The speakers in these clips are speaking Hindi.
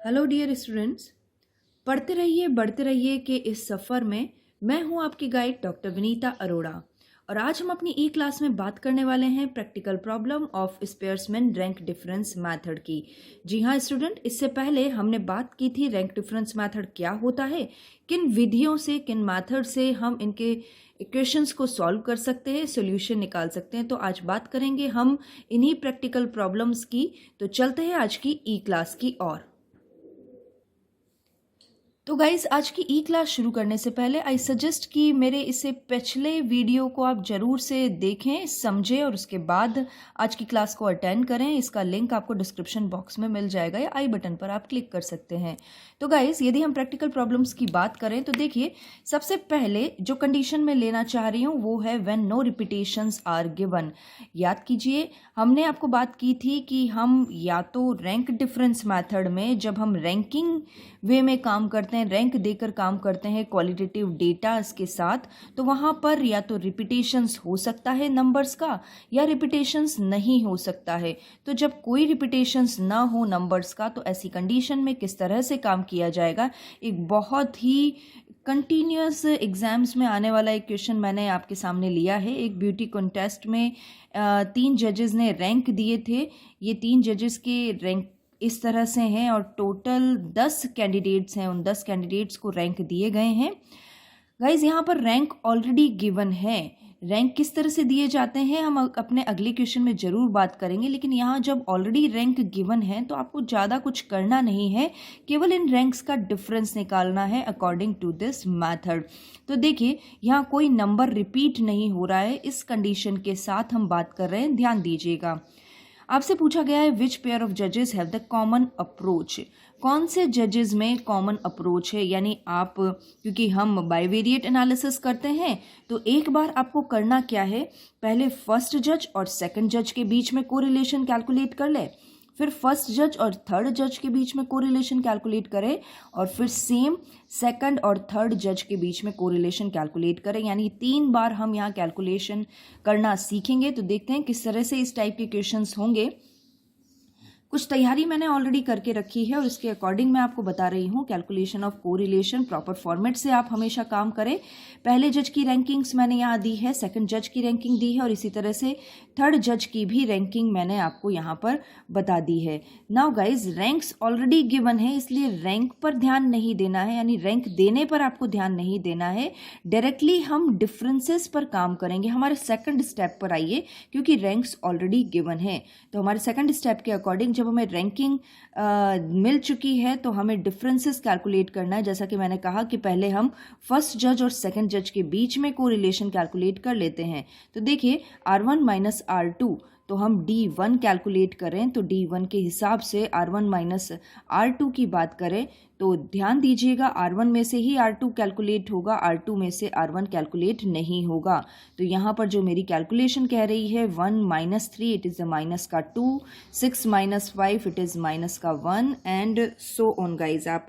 हेलो डियर स्टूडेंट्स, पढ़ते रहिए बढ़ते रहिए के इस सफ़र में मैं हूं आपकी गाइड डॉक्टर विनीता अरोड़ा। और आज हम अपनी ई क्लास में बात करने वाले हैं practical problem of Spearman rank difference method की। जी हाँ स्टूडेंट, इससे पहले हमने बात की थी रैंक डिफरेंस मेथड क्या होता है, किन विधियों से किन मेथड से हम इनके इक्वेशंस को सॉल्व कर सकते हैं, सॉल्यूशन निकाल सकते हैं। तो आज बात करेंगे हम इन्हीं प्रैक्टिकल प्रॉब्लम्स की। तो चलते हैं आज की ई क्लास की ओर। तो गाइज, आज की ई क्लास शुरू करने से पहले आई सजेस्ट कि मेरे इससे पिछले वीडियो को आप जरूर से देखें, समझें और उसके बाद आज की क्लास को अटेंड करें। इसका लिंक आपको डिस्क्रिप्शन बॉक्स में मिल जाएगा या आई बटन पर आप क्लिक कर सकते हैं। तो गाइज, यदि हम प्रैक्टिकल प्रॉब्लम्स की बात करें तो देखिए, सबसे पहले जो कंडीशन मैं लेना चाह रही हूँ वो है when no repetitions are given. याद कीजिए, हमने आपको बात की थी कि हम या तो रैंक डिफरेंस मैथड में जब हम रैंकिंग वे में काम करते हैं, रैंक देकर काम करते हैं क्वालिटेटिव डेटा के साथ, तो वहाँ पर या तो रिपीटेशंस हो सकता है नंबर्स का या रिपीटेशंस नहीं हो सकता है। तो जब कोई रिपीटेशंस ना हो नंबर्स का, तो ऐसी कंडीशन में किस तरह से काम किया जाएगा, एक बहुत ही कंटिन्यूस एग्जाम्स में आने वाला एक क्वेश्चन मैंने आपके सामने लिया है। एक ब्यूटी कॉन्टेस्ट में 3 जजेस ने रैंक दिए थे। ये 3 जजेस के रैंक इस तरह से हैं और टोटल 10 कैंडिडेट्स हैं। उन 10 कैंडिडेट्स को रैंक दिए गए हैं। गाइज, यहाँ पर रैंक ऑलरेडी गिवन है। रैंक किस तरह से दिए जाते हैं हम अपने अगले क्वेश्चन में जरूर बात करेंगे, लेकिन यहाँ जब ऑलरेडी रैंक गिवन है तो आपको ज़्यादा कुछ करना नहीं है, केवल इन रैंक्स का डिफरेंस निकालना है अकॉर्डिंग टू दिस मैथड। तो देखिए, यहाँ कोई नंबर रिपीट नहीं हो रहा है। इस कंडीशन के साथ हम बात कर रहे हैं, ध्यान दीजिएगा। आपसे पूछा गया है विच पेयर ऑफ जजेस हैव द कॉमन अप्रोच। कौन से जजेस में कॉमन अप्रोच है, यानी आप, क्योंकि हम बाइवेरिएट एनालिसिस करते हैं तो एक बार आपको करना क्या है, पहले फर्स्ट जज और सेकंड जज के बीच में कोरिलेशन कैलकुलेट कर ले, फिर फर्स्ट जज और थर्ड जज के बीच में कोरिलेशन कैलकुलेट करें, और फिर सेम सेकंड और थर्ड जज के बीच में कोरिलेशन कैलकुलेट करें। यानी 3 बार हम यहाँ कैलकुलेशन करना सीखेंगे। तो देखते हैं किस तरह से इस टाइप के क्वेश्चंस होंगे। कुछ तैयारी मैंने ऑलरेडी करके रखी है और इसके अकॉर्डिंग मैं आपको बता रही हूँ। Calculation of correlation proper format से आप हमेशा काम करें। पहले जज की रैंकिंग्स मैंने यहाँ दी है, सेकंड जज की रैंकिंग दी है, और इसी तरह से थर्ड जज की भी रैंकिंग मैंने आपको यहाँ पर बता दी है। Now guys, ranks already given है, इसलिए रैंक पर ध्यान नहीं देना है, यानी रैंक देने पर आपको ध्यान नहीं देना है। डायरेक्टली हम डिफरेंसेस पर काम करेंगे। हमारे सेकंड स्टेप पर आइए, क्योंकि रैंक्स ऑलरेडी गिवन है। तो हमारे सेकंड स्टेप के अकॉर्डिंग जब हमें रैंकिंग मिल चुकी है तो हमें डिफरेंसेस कैलकुलेट करना है। जैसा कि मैंने कहा कि पहले हम फर्स्ट जज और सेकंड जज के बीच में कोरिलेशन कैलकुलेट कर लेते हैं। तो देखिए, R1 माइनस R2, तो हम D1 कैलकुलेट करें तो D1 के हिसाब से R1 माइनस R2 की बात करें तो ध्यान दीजिएगा, R1 में से ही R2 कैलकुलेट होगा, R2 में से R1 कैलकुलेट नहीं होगा। तो यहाँ पर जो मेरी कैलकुलेशन कह रही है 1 minus 3, it is the minus का 2, 6 माइनस 5, इट इज़ माइनस का 1, एंड सो ऑन। गाइज, आप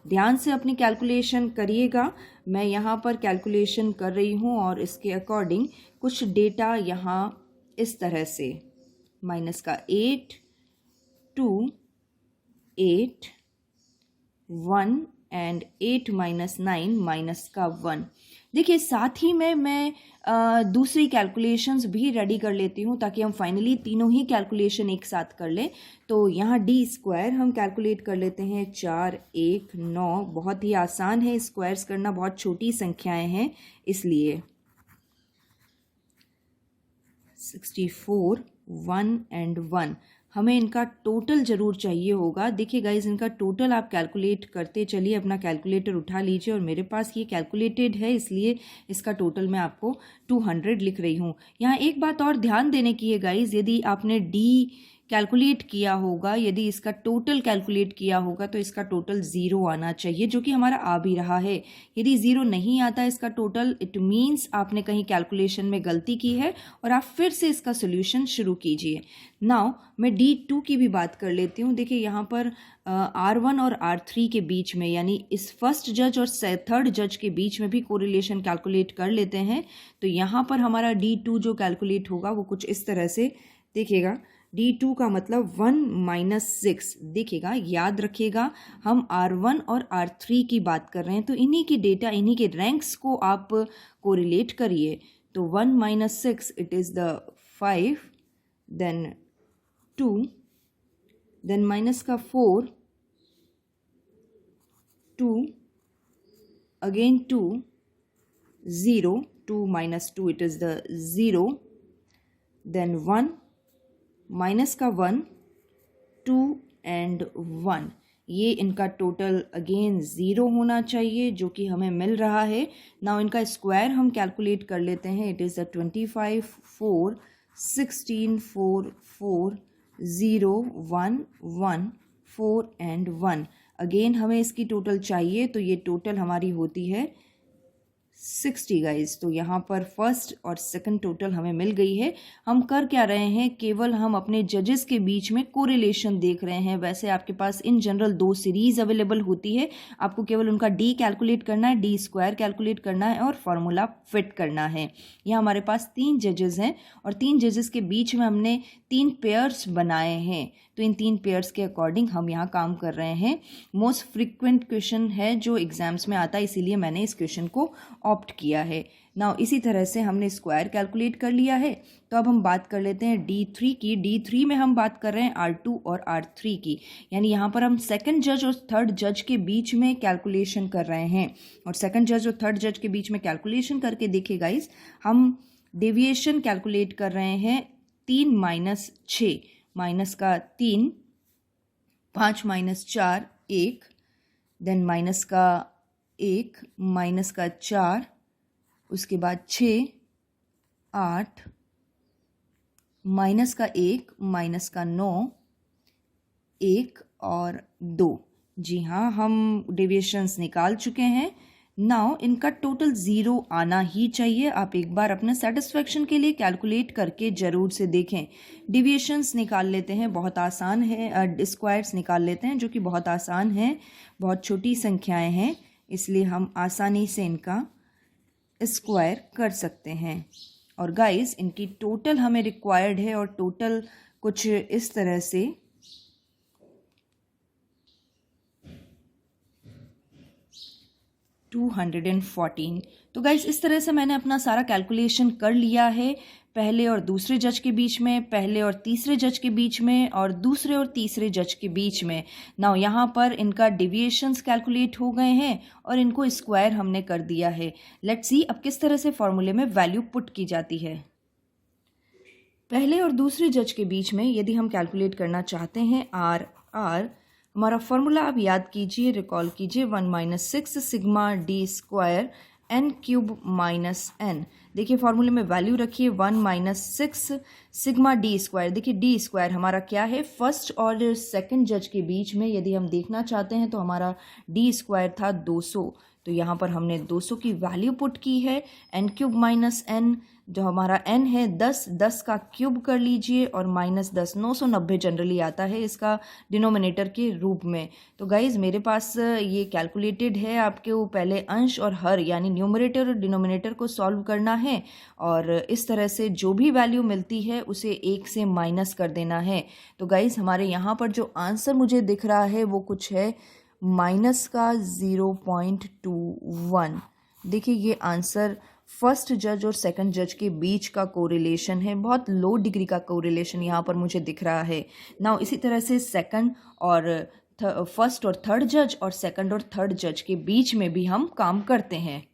ध्यान से अपनी कैलकुलेशन करिएगा। मैं यहाँ पर कैलकुलेशन कर रही हूँ और इसके अकॉर्डिंग कुछ डेटा यहाँ इस तरह से, माइनस का 8, 2, 8, 1 एंड 8 माइनस 9 माइनस का 1। देखिए, साथ ही में मैं दूसरी कैलकुलेशंस भी रेडी कर लेती हूँ ताकि हम फाइनली तीनों ही कैलकुलेशन एक साथ कर लें। तो यहाँ डी स्क्वायर हम कैलकुलेट कर लेते हैं, 4, 1, 9। बहुत ही आसान है स्क्वायर्स करना, बहुत छोटी संख्याएं हैं इसलिए। 64, 1 एंड 1। हमें इनका टोटल ज़रूर चाहिए होगा। देखिए गाइज, इनका टोटल आप कैलकुलेट करते चलिए, अपना कैलकुलेटर उठा लीजिए, और मेरे पास ये कैलकुलेटेड है इसलिए इसका टोटल मैं आपको 200 लिख रही हूँ। यहाँ एक बात और ध्यान देने की है गाइज, यदि आपने डी कैलकुलेट किया होगा, यदि इसका टोटल कैलकुलेट किया होगा तो इसका टोटल 0 आना चाहिए, जो कि हमारा आ भी रहा है। यदि 0 नहीं आता इसका टोटल, इट मीन्स आपने कहीं कैलकुलेशन में गलती की है और आप फिर से इसका सोल्यूशन शुरू कीजिए। नाउ मैं D2 की भी बात कर लेती हूँ। देखिए, यहाँ पर R1 और R3 के बीच में, यानी इस फर्स्ट जज और थर्ड जज के बीच में भी कोरिलेशन कैलकुलेट कर लेते हैं। तो यहाँ पर हमारा D2 जो कैलकुलेट होगा वो कुछ इस तरह से, देखिएगा, D2 का मतलब 1 - 6। देखिएगा, याद रखिएगा, हम R1 और R3 की बात कर रहे हैं, तो इन्हीं की डेटा, इन्हीं के रैंक्स को आप कोरिलेट करिए। तो 1 - 6 it is the 5, then 2, then minus का 4, 2, again 2, 0, 2 - 2 it is the 0, then 1, minus का 1, 2 and 1। ये इनका टोटल अगेन 0 होना चाहिए, जो कि हमें मिल रहा है। नाउ इनका स्क्वायर हम कैलकुलेट कर लेते हैं। It is the 25, 4, 16, 4, 4, 0, 1, 1, 4 and 1। Again हमें इसकी टोटल चाहिए, तो ये टोटल हमारी होती है 60 गाइज। तो यहाँ पर फर्स्ट और सेकंड टोटल हमें मिल गई है। हम कर क्या रहे हैं, केवल हम अपने जजेस के बीच में कोरिलेशन देख रहे हैं। वैसे आपके पास इन जनरल 2 सीरीज अवेलेबल होती है, आपको केवल उनका डी कैलकुलेट करना है, डी स्क्वायर कैलकुलेट करना है और फार्मूला फिट करना है। यहाँ हमारे पास 3 जजेस हैं और 3 जजेस के बीच में हमने 3 पेयर्स बनाए हैं, तो इन 3 पेयर्स के अकॉर्डिंग हम यहाँ काम कर रहे हैं। मोस्ट फ्रिक्वेंट क्वेश्चन है जो एग्जाम्स में आता है, इसीलिए मैंने इस क्वेश्चन को ऑप्ट किया है। नाउ इसी तरह से हमने स्क्वायर कैलकुलेट कर लिया है, तो अब हम बात कर लेते हैं D3 की। D3 में हम बात कर रहे हैं R2 और R3 की, यानी यहाँ पर हम सेकंड जज और थर्ड जज के बीच में कैलकुलेशन कर रहे हैं। और सेकंड जज और थर्ड जज के बीच में कैलकुलेशन करके देखिए गाइस, हम डेविएशन कैलकुलेट कर रहे हैं 3 - 6, माइनस का 3, 5 - 4, 1, देन माइनस का 1, माइनस का 4, उसके बाद 6, 8, माइनस का 1, माइनस का 9, 1 और 2। जी हाँ, हम डेविएशंस निकाल चुके हैं। नाउ इनका टोटल 0 आना ही चाहिए। आप एक बार अपने सेटिस्फेक्शन के लिए कैलकुलेट करके ज़रूर से देखें। डिविएशंस निकाल लेते हैं, बहुत आसान है। स्क्वायर्स निकाल लेते हैं, जो कि बहुत आसान है, बहुत छोटी संख्याएं हैं, इसलिए हम आसानी से इनका स्क्वायर कर सकते हैं। और गाइस, इनकी टोटल हमें रिक्वायर्ड है, और टोटल कुछ इस तरह से 214। तो गाइज, इस तरह से मैंने अपना सारा कैलकुलेशन कर लिया है, पहले और दूसरे जज के बीच में, पहले और तीसरे जज के बीच में, और दूसरे और तीसरे जज के बीच में। नाउ यहाँ पर इनका डेविएशंस कैलकुलेट हो गए हैं और इनको स्क्वायर हमने कर दिया है। लेट्स सी अब किस तरह से फॉर्मूले में वैल्यू पुट की जाती है। पहले और दूसरे जज के बीच में यदि हम कैलकुलेट करना चाहते हैं आर, हमारा फॉर्मूला आप याद कीजिए, रिकॉल कीजिए, 1 - 6 sigma D square n cube minus n। देखिए फॉर्मूले में वैल्यू रखिए 1 - 6 सिग्मा डी स्क्वायर। देखिए डी स्क्वायर हमारा क्या है, फर्स्ट और सेकंड जज के बीच में यदि हम देखना चाहते हैं तो हमारा डी स्क्वायर था 200, तो यहाँ पर हमने 200 की वैल्यू पुट की है। n क्यूब माइनस n, जो हमारा n है 10, 10 का क्यूब कर लीजिए, और माइनस 10 990 जनरली आता है इसका डिनोमिनेटर के रूप में। तो गाइज मेरे पास ये कैलकुलेटेड है, आपके वो पहले अंश और हर यानी न्यूमरेटर और डिनोमिनेटर को सॉल्व करना है, और इस तरह से जो भी वैल्यू मिलती है उसे 1 से माइनस कर देना है। तो गाइज हमारे यहाँ पर जो आंसर मुझे दिख रहा है वो कुछ है माइनस का 0.21। देखिए ये आंसर फर्स्ट जज और सेकंड जज के बीच का कोरिलेशन है, बहुत लो डिग्री का कोरिलेशन यहाँ पर मुझे दिख रहा है। नाउ इसी तरह से सेकंड और फर्स्ट और थर्ड जज और सेकंड और थर्ड जज के बीच में भी हम काम करते हैं।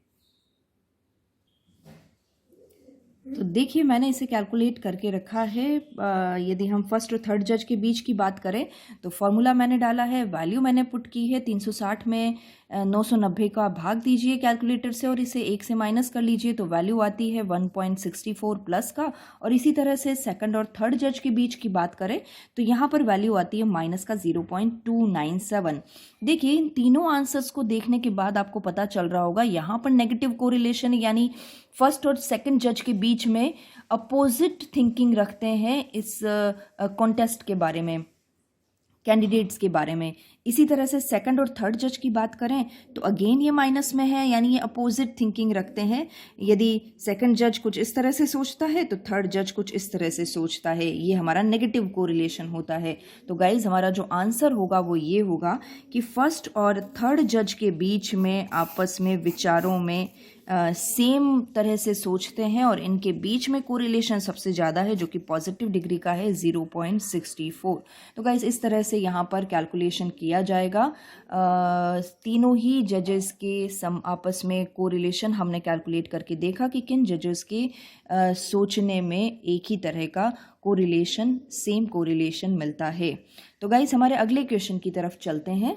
तो देखिए मैंने इसे कैलकुलेट करके रखा है। यदि हम फर्स्ट और थर्ड जज के बीच की बात करें तो फॉर्मूला मैंने डाला है, वैल्यू मैंने पुट की है 360 में 990 का भाग दीजिए कैलकुलेटर से और इसे 1 से माइनस कर लीजिए, तो वैल्यू आती है 1.64 प्लस का। और इसी तरह से सेकंड और थर्ड जज के बीच की बात करें तो यहाँ पर वैल्यू आती है माइनस का 0.297। देखिए इन तीनों आंसर्स को देखने के बाद आपको पता चल रहा होगा यहाँ पर नेगेटिव कोरिलेशन, यानी फर्स्ट और सेकंड जज के बीच में अपोजिट थिंकिंग रखते हैं इस कॉन्टेस्ट के बारे में, कैंडिडेट्स के बारे में। इसी तरह से सेकंड और थर्ड जज की बात करें तो अगेन ये माइनस में है, यानी ये अपोजिट थिंकिंग रखते हैं। यदि सेकंड जज कुछ इस तरह से सोचता है तो थर्ड जज कुछ इस तरह से सोचता है, ये हमारा नेगेटिव कोरिलेशन होता है। तो गाइज हमारा जो आंसर होगा वो ये होगा कि फर्स्ट और थर्ड जज के बीच में आपस में विचारों में सेम तरह से सोचते हैं और इनके बीच में कोरिलेशन सबसे ज़्यादा है जो कि पॉजिटिव डिग्री का है 0.64। तो गाइस इस तरह से यहाँ पर कैलकुलेशन किया जाएगा। तीनों ही जजेस के आपस में कोरिलेशन हमने कैलकुलेट करके देखा कि किन जजेस के सोचने में एक ही तरह का कोरिलेशन, सेम कोरिलेशन मिलता है। तो गाइस हमारे अगले क्वेश्चन की तरफ चलते हैं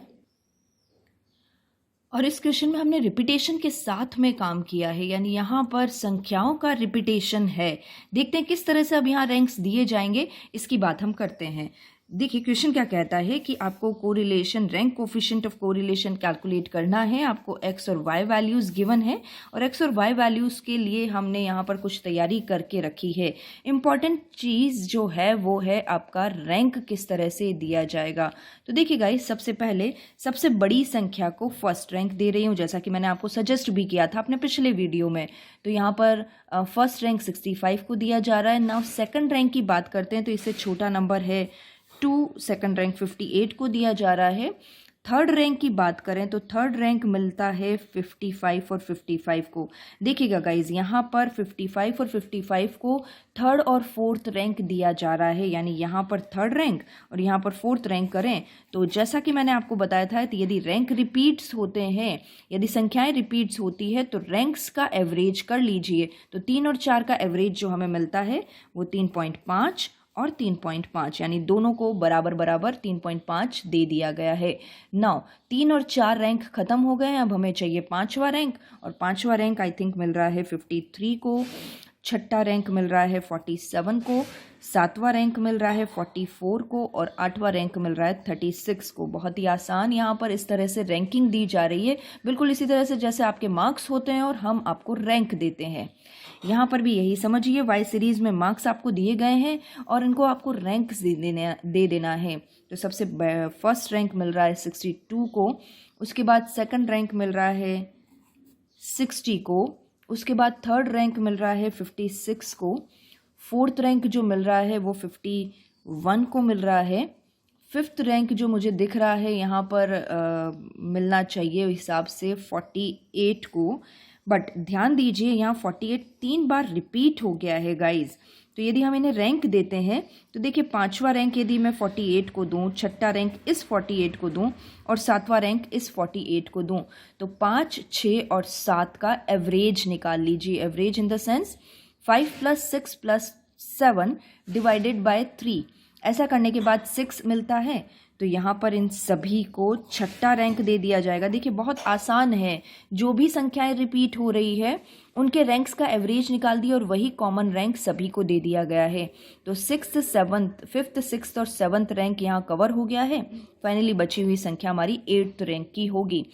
और इस क्वेश्चन में हमने रिपीटेशन के साथ में काम किया है, यानी यहाँ पर संख्याओं का रिपीटेशन है। देखते हैं किस तरह से अब यहाँ रैंक्स दिए जाएंगे, इसकी बात हम करते हैं। देखिए क्वेश्चन क्या कहता है कि आपको correlation, rank coefficient of correlation calculate करना है। आपको एक्स और वाई वैल्यूज़ गिवन है और एक्स और वाई वैल्यूज़ के लिए हमने यहाँ पर कुछ तैयारी करके रखी है। इम्पॉर्टेंट चीज़ जो है वो है आपका रैंक किस तरह से दिया जाएगा। तो देखिए गाइस, सबसे पहले सबसे बड़ी संख्या को फर्स्ट रैंक दे रही हूँ, जैसा कि मैंने आपको सजेस्ट भी किया था अपने पिछले वीडियो में। तो यहाँ पर फर्स्ट रैंक 65 को दिया जा रहा है। नाउ सेकंड रैंक की बात करते हैं तो इससे छोटा नंबर है 2, सेकंड रैंक 58 को दिया जा रहा है। थर्ड रैंक की बात करें तो थर्ड रैंक मिलता है 55 और 55 को। देखिएगा गाइज, यहाँ पर 55 और 55 को थर्ड और फोर्थ रैंक दिया जा रहा है, यानी यहाँ पर थर्ड रैंक और यहाँ पर फोर्थ रैंक करें तो जैसा कि मैंने आपको बताया था, तो यदि रैंक रिपीट्स होते हैं, यदि संख्याएं रिपीट्स होती है तो रैंक्स का एवरेज कर लीजिए। तो 3 और 4 का एवरेज जो हमें मिलता है वो 3.5 और 3.5, यानी दोनों को बराबर बराबर 3.5 दे दिया गया है। नाउ 3 और 4 रैंक खत्म हो गए हैं, अब हमें चाहिए 5वां रैंक और 5वां रैंक आई थिंक मिल रहा है 53 को, छठा रैंक मिल रहा है 47 को, 7वां रैंक मिल रहा है 44 को और 8वां रैंक मिल रहा है 36 को। बहुत ही आसान यहाँ पर इस तरह से रैंकिंग दी जा रही है, बिल्कुल इसी तरह से जैसे आपके मार्क्स होते हैं और हम आपको रैंक देते हैं। यहाँ पर भी यही समझिए, वाई सीरीज में मार्क्स आपको दिए गए हैं और इनको आपको रैंक दे देना है। तो सबसे फर्स्ट रैंक मिल रहा है 62 को, उसके बाद सेकंड रैंक मिल रहा है 60 को, उसके बाद थर्ड रैंक मिल रहा है 56 को, फोर्थ रैंक जो मिल रहा है वो 51 को मिल रहा है, फिफ्थ रैंक जो मुझे दिख रहा है यहाँ पर मिलना चाहिए हिसाब से 48 को, बट ध्यान दीजिए यहाँ 48 3 बार रिपीट हो गया है गाइज। तो यदि हम इन्हें रैंक देते हैं तो देखिए 5वां रैंक यदि मैं 48 को दूं, छठा रैंक इस 48 को दूं और 7वां रैंक इस 48 को दूं, तो 5, 6 और 7 का एवरेज निकाल लीजिए। Average in the sense 5 + 6 + 7 divided by 3। ऐसा करने के बाद 6 मिलता है, तो यहाँ पर इन सभी को छठा रैंक दे दिया जाएगा। देखिए बहुत आसान है, जो भी संख्याएं रिपीट हो रही है उनके रैंक्स का एवरेज निकाल दिया और वही कॉमन रैंक सभी को दे दिया गया है। तो 6th, 7th, 5th, 6th और 7th रैंक यहाँ कवर हो गया है। फाइनली बची हुई संख्या हमारी 8th रैंक की होगी।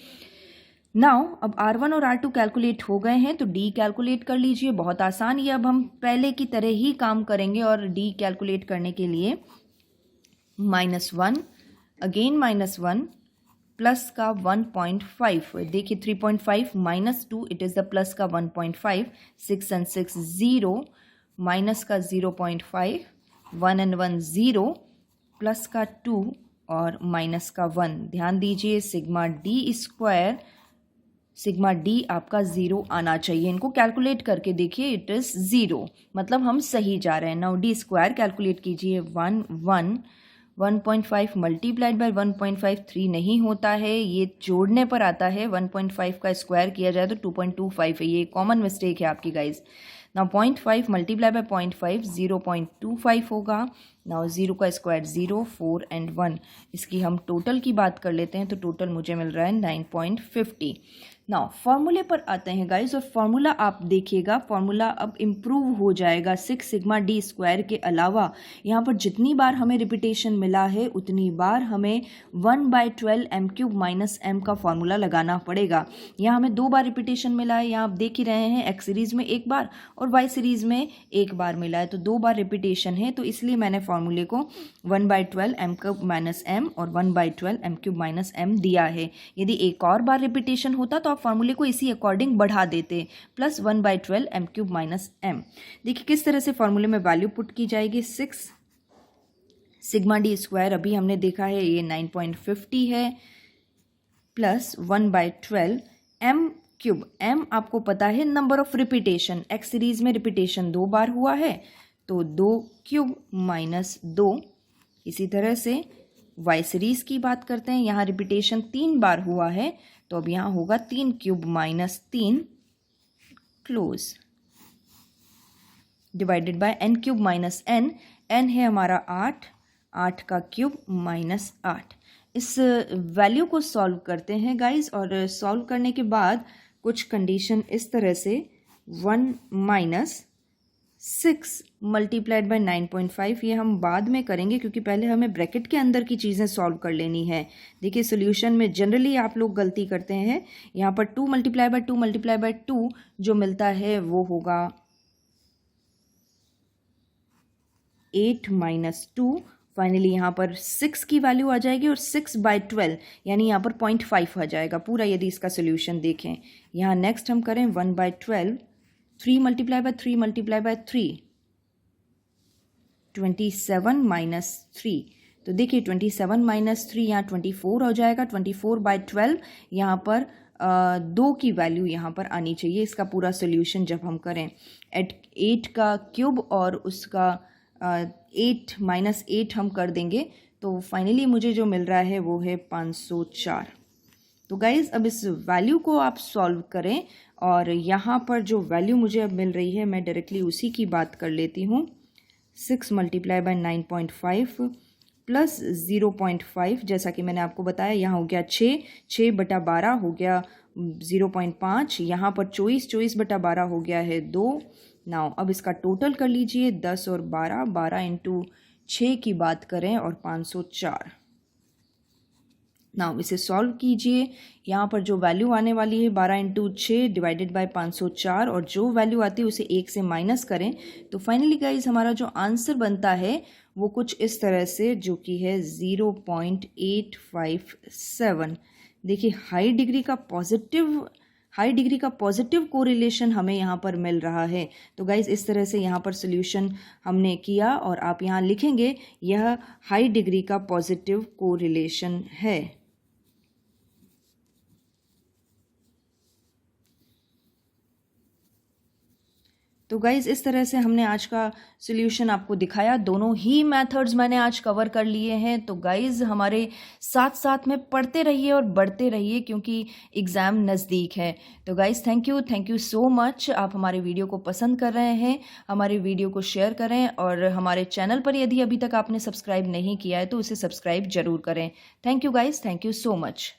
नाउ अब R1 और R2 कैलकुलेट हो गए हैं तो D कैलकुलेट कर लीजिए। बहुत आसान, ये अब हम पहले की तरह ही काम करेंगे और D कैलकुलेट करने के लिए -1 अगेन -1 प्लस का 1.5, देखिए 3.5 - 2 इट इज़ द प्लस का 1.5, 6 and 6 0, माइनस का 0.5, 1 and 1 0, प्लस का 2 और माइनस का 1। ध्यान दीजिए सिग्मा डी आपका 0 आना चाहिए। इनको कैलकुलेट करके देखिए, इट इज़ 0, मतलब हम सही जा रहे हैं। नाउ डी स्क्वायर कैलकुलेट कीजिए। 1.5 मल्टीप्लाइड बाय 1.5 3 नहीं होता है, ये जोड़ने पर आता है। 1.5 का स्क्वायर किया जाए तो 2.25 है, ये कॉमन मिस्टेक है आपकी गाइज। नाउ 0.5 मल्टीप्लाई बाय 0.5 0.25 होगा। नाउ 0 का स्क्वायर 0, 4 and 1। इसकी हम टोटल की बात कर लेते हैं तो टोटल मुझे मिल रहा है 9.50। नाउ फॉर्मूले पर आते हैं गाइज, और फॉर्मूला आप देखिएगा, फॉर्मूला अब इम्प्रूव हो जाएगा 6 सिग्मा डी स्क्वायर के अलावा यहाँ पर जितनी बार हमें रिपीटेशन मिला है उतनी बार हमें 1/12 m क्यूब माइनस m का फॉर्मूला लगाना पड़ेगा। यहाँ हमें 2 बार रिपीटेशन मिला है, यहाँ आप देख ही रहे हैं, एक्स सीरीज़ में 1 बार और वाई सीरीज़ में 1 बार मिला है, तो 2 बार रिपीटेशन है, तो इसलिए मैंने फॉर्मूले को 1/12 m क्यूब माइनस m और 1/12 m क्यूब माइनस m दिया है। यदि एक और बार रिपीटेशन होता तो आप फार्मूले को इसी अकॉर्डिंग बढ़ा देते, plus 1/12 m cube minus m। देखिए किस तरह से फार्मूले में वैल्यू पुट की जाएगी। 6 सिग्मा डी स्क्वायर अभी हमने देखा है ये 9.50 है, प्लस 1/12 m क्यूब, m आपको पता है number of repetition, x series में रिपीटेशन 2 बार हुआ है तो 2 क्यूब माइनस 2। इसी तरह से वाई सीरीज की बात करते हैं, यहाँ रिपीटेशन 3 बार हुआ है तो अब यहाँ होगा 3 cube minus 3 close divided by n cube minus n, n है हमारा 8, 8 का क्यूब माइनस 8। इस वैल्यू को सॉल्व करते हैं गाइज, और सॉल्व करने के बाद कुछ कंडीशन इस तरह से 1 माइनस 6 मल्टीप्लाइड बाय 9.5, ये हम बाद में करेंगे क्योंकि पहले हमें ब्रैकेट के अंदर की चीज़ें सॉल्व कर लेनी है। देखिए सोल्यूशन में जनरली आप लोग गलती करते हैं, यहाँ पर 2 मल्टीप्लाई बाय 2 जो मिलता है वो होगा 8 माइनस 2। फाइनली यहाँ पर 6 की वैल्यू आ जाएगी और 6/12 यानी यहाँ पर 0.5 आ जाएगा पूरा, यदि इसका सोल्यूशन देखें। यहाँ नेक्स्ट हम करें 1/12, 3 मल्टीप्लाई बाय 3 27 माइनस 3, तो देखिए 27 माइनस 3 यहाँ 24 हो जाएगा। 24/12 यहाँ पर 2 की वैल्यू यहाँ पर आनी चाहिए इसका पूरा सोल्यूशन जब हम करें। 8 का क्यूब और उसका 8 माइनस 8 हम कर देंगे तो फाइनली मुझे जो मिल रहा है वो है 504। तो गाइज़ अब इस वैल्यू को आप सॉल्व करें, और यहाँ पर जो वैल्यू मुझे अब मिल रही है मैं डायरेक्टली उसी की बात कर लेती हूँ। 6 मल्टीप्लाई बाय 9.5 प्लस 0.5, जैसा कि मैंने आपको बताया यहाँ हो गया 6/12 हो गया 0.5, यहाँ पर 24/12 हो गया है 2। नाउ अब इसका टोटल कर लीजिए, 10 और 12 इंटू 6 की बात करें और 504। नाउ इसे सॉल्व कीजिए, यहाँ पर जो वैल्यू आने वाली है 12 इंटू 6 डिवाइडेड बाय 504, और जो वैल्यू आती है उसे 1 से माइनस करें तो फाइनली गाइज हमारा जो आंसर बनता है वो कुछ इस तरह से, जो कि है 0.857। देखिए हाई डिग्री का पॉजिटिव कोरिलेशन हमें यहाँ पर मिल रहा है। तो गाइज इस तरह से यहाँ पर सोल्यूशन हमने किया, और आप यहाँ लिखेंगे यह हाई डिग्री का पॉजिटिव कोरिलेशन है। तो गाइज़ इस तरह से हमने आज का सोल्यूशन आपको दिखाया। दोनों ही मेथड्स मैंने आज कवर कर लिए हैं। तो गाइज़ हमारे साथ साथ में पढ़ते रहिए और बढ़ते रहिए क्योंकि एग्ज़ाम नज़दीक है। तो guys thank you so much. आप हमारे वीडियो को पसंद कर रहे हैं, हमारे वीडियो को शेयर करें, और हमारे चैनल पर यदि अभी तक आपने सब्सक्राइब नहीं किया है तो उसे सब्सक्राइब ज़रूर करें। Thank you guys, thank you so much.